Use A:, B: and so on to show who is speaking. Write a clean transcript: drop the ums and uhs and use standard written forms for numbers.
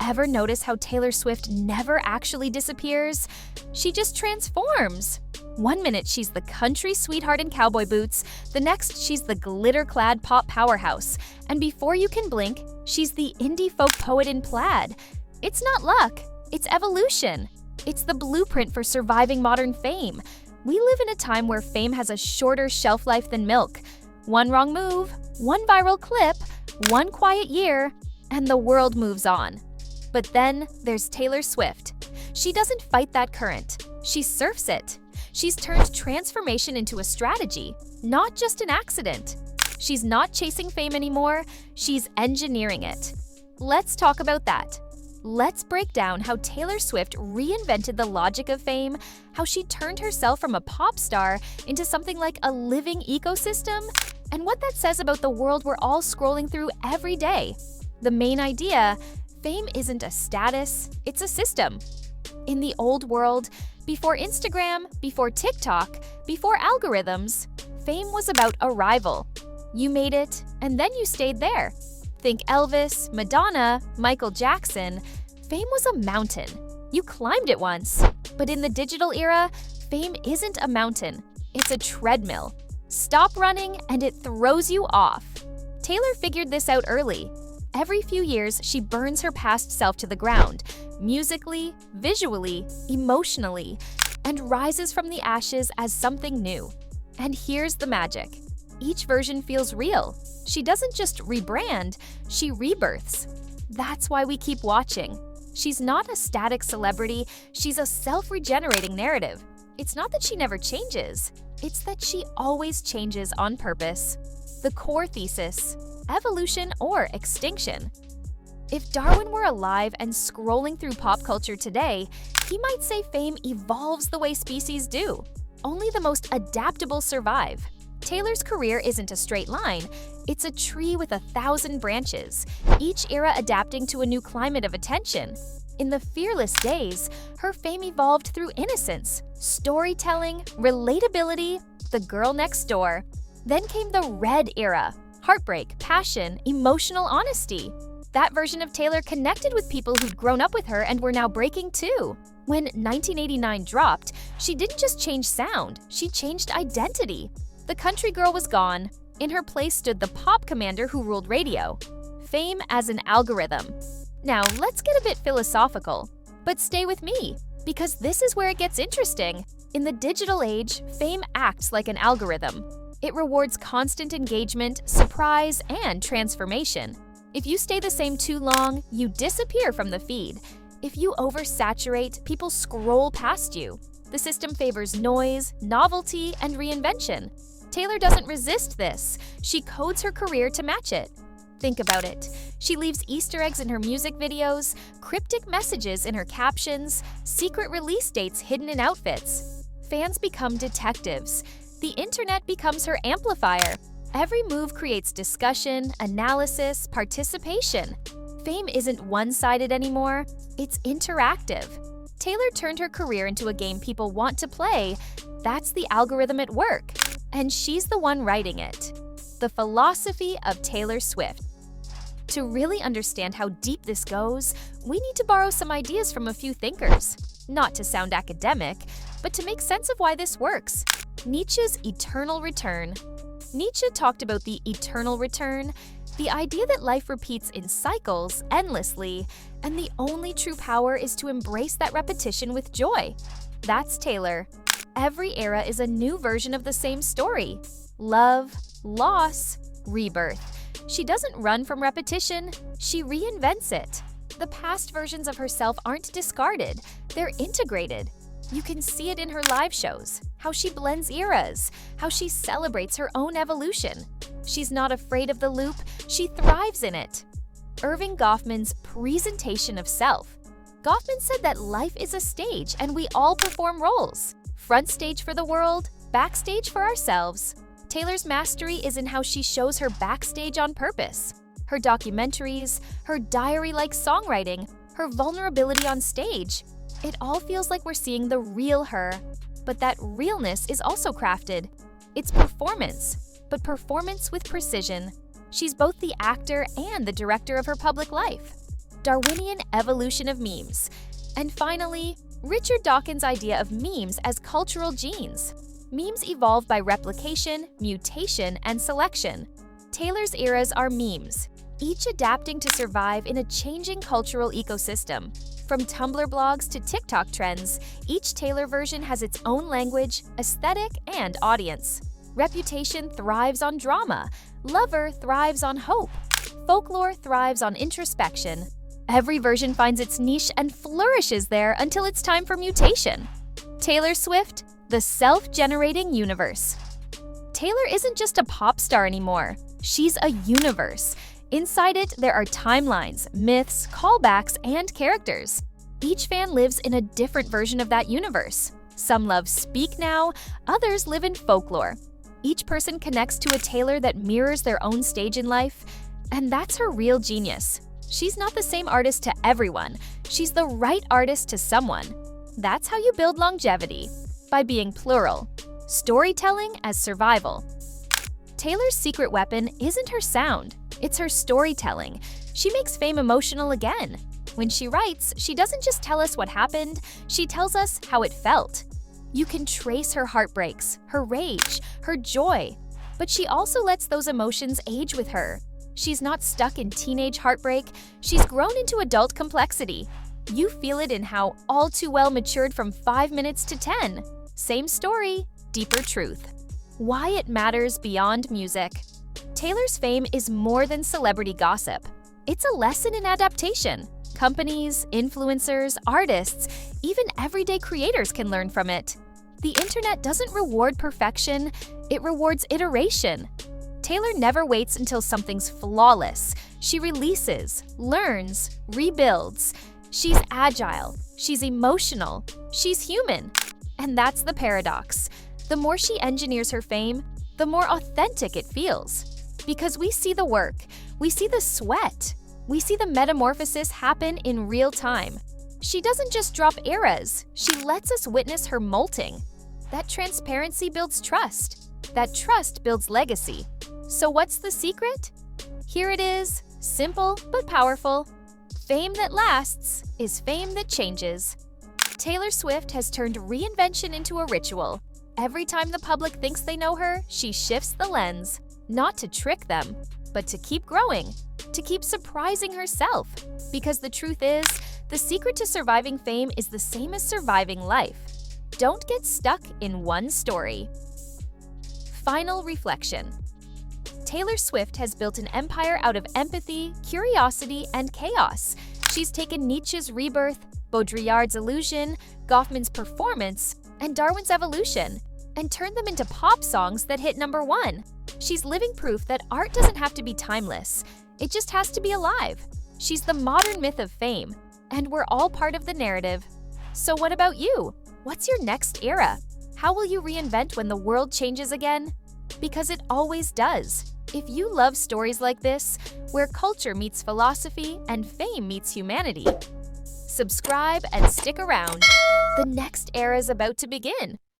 A: ever notice how Taylor Swift never actually disappears? She just transforms. One minute she's the country sweetheart in cowboy boots, the next she's the glitter-clad pop powerhouse, and before you can blink, she's the indie folk poet in plaid. It's not luck, it's evolution. It's the blueprint for surviving modern fame. We live in a time where fame has a shorter shelf life than milk. One wrong move, one viral clip, one quiet year, and the world moves on. But then there's Taylor Swift. She doesn't fight that current, she surfs it. She's turned transformation into a strategy, not just an accident. She's not chasing fame anymore, she's engineering it. Let's talk about that. Let's break down how Taylor Swift reinvented the logic of fame, how she turned herself from a pop star into something like a living ecosystem, and what that says about the world we're all scrolling through every day. The main idea: fame isn't a status, it's a system. In the old world, before Instagram, before TikTok, before algorithms, fame was about arrival. You made it, and then you stayed there. Think Elvis, Madonna, Michael Jackson. Fame was a mountain. You climbed it once. But in the digital era, fame isn't a mountain. It's a treadmill. Stop running and it throws you off. Taylor figured this out early. Every few years, she burns her past self to the ground, musically, visually, emotionally, and rises from the ashes as something new. And here's the magic. Each version feels real. She doesn't just rebrand, she rebirths. That's why we keep watching. She's not a static celebrity, she's a self-regenerating narrative. It's not that she never changes, it's that she always changes on purpose. The core thesis: evolution or extinction. If Darwin were alive and scrolling through pop culture today, he might say fame evolves the way species do. Only the most adaptable survive. Taylor's career isn't a straight line, it's a tree with 1,000 branches, each era adapting to a new climate of attention. In the fearless days, her fame evolved through innocence, storytelling, relatability, the girl next door. Then came the red era: heartbreak, passion, emotional honesty. That version of Taylor connected with people who'd grown up with her and were now breaking too. When 1989 dropped, she didn't just change sound, she changed identity. The country girl was gone. In her place stood the pop commander who ruled radio. Fame as an algorithm. Now, let's get a bit philosophical. But stay with me, because this is where it gets interesting. In the digital age, fame acts like an algorithm. It rewards constant engagement, surprise, and transformation. If you stay the same too long, you disappear from the feed. If you oversaturate, people scroll past you. The system favors noise, novelty, and reinvention. Taylor doesn't resist this. She codes her career to match it. Think about it. She leaves Easter eggs in her music videos, cryptic messages in her captions, secret release dates hidden in outfits. Fans become detectives. The internet becomes her amplifier. Every move creates discussion, analysis, participation. Fame isn't one-sided anymore, it's interactive. Taylor turned her career into a game people want to play. That's the algorithm at work. And she's the one writing it. The philosophy of Taylor Swift. To really understand how deep this goes, we need to borrow some ideas from a few thinkers. Not to sound academic, but to make sense of why this works. Nietzsche's eternal return. Nietzsche talked about the eternal return, the idea that life repeats in cycles endlessly, and the only true power is to embrace that repetition with joy. That's Taylor. Every era is a new version of the same story. Love, loss, rebirth. She doesn't run from repetition, she reinvents it. The past versions of herself aren't discarded, they're integrated. You can see it in her live shows, how she blends eras, how she celebrates her own evolution. She's not afraid of the loop, she thrives in it. Irving Goffman's presentation of self. Goffman said that life is a stage and we all perform roles. Front stage for the world, backstage for ourselves. Taylor's mastery is in how she shows her backstage on purpose. Her documentaries, her diary-like songwriting, her vulnerability on stage. It all feels like we're seeing the real her. But that realness is also crafted. It's performance, but performance with precision. She's both the actor and the director of her public life. Darwinian evolution of memes. And finally, Richard Dawkins' idea of memes as cultural genes. Memes evolve by replication, mutation, and selection. Taylor's eras are memes, each adapting to survive in a changing cultural ecosystem. From Tumblr blogs to TikTok trends, each Taylor version has its own language, aesthetic, and audience. Reputation thrives on drama. Lover thrives on hope. Folklore thrives on introspection. Every version finds its niche and flourishes there until it's time for mutation. Taylor Swift, the self-generating universe. Taylor isn't just a pop star anymore. She's a universe. Inside it, there are timelines, myths, callbacks, and characters. Each fan lives in a different version of that universe. Some love Speak Now, others live in folklore. Each person connects to a Taylor that mirrors their own stage in life, and that's her real genius. She's not the same artist to everyone. She's the right artist to someone. That's how you build longevity, by being plural. Storytelling as survival. Taylor's secret weapon isn't her sound, it's her storytelling. She makes fame emotional again. When she writes, she doesn't just tell us what happened, she tells us how it felt. You can trace her heartbreaks, her rage, her joy, but she also lets those emotions age with her. She's not stuck in teenage heartbreak, she's grown into adult complexity. You feel it in how All Too Well matured from 5 minutes to 10. Same story, deeper truth. Why it matters beyond music. Taylor's fame is more than celebrity gossip. It's a lesson in adaptation. Companies, influencers, artists, even everyday creators can learn from it. The internet doesn't reward perfection, it rewards iteration. Taylor never waits until something's flawless. She releases, learns, rebuilds. She's agile, she's emotional, she's human. And that's the paradox. The more she engineers her fame, the more authentic it feels. Because we see the work, we see the sweat, we see the metamorphosis happen in real time. She doesn't just drop eras, she lets us witness her molting. That transparency builds trust. That trust builds legacy. So what's the secret? Here it is, simple but powerful. Fame that lasts is fame that changes. Taylor Swift has turned reinvention into a ritual. Every time the public thinks they know her, she shifts the lens, not to trick them, but to keep growing, to keep surprising herself. Because the truth is, the secret to surviving fame is the same as surviving life. Don't get stuck in one story. Final reflection. Taylor Swift has built an empire out of empathy, curiosity, and chaos. She's taken Nietzsche's rebirth, Baudrillard's illusion, Goffman's performance, and Darwin's evolution, and turned them into pop songs that hit #1. She's living proof that art doesn't have to be timeless. It just has to be alive. She's the modern myth of fame, and we're all part of the narrative. So what about you? What's your next era? How will you reinvent when the world changes again? Because it always does. If you love stories like this, where culture meets philosophy and fame meets humanity, subscribe and stick around. The next era is about to begin.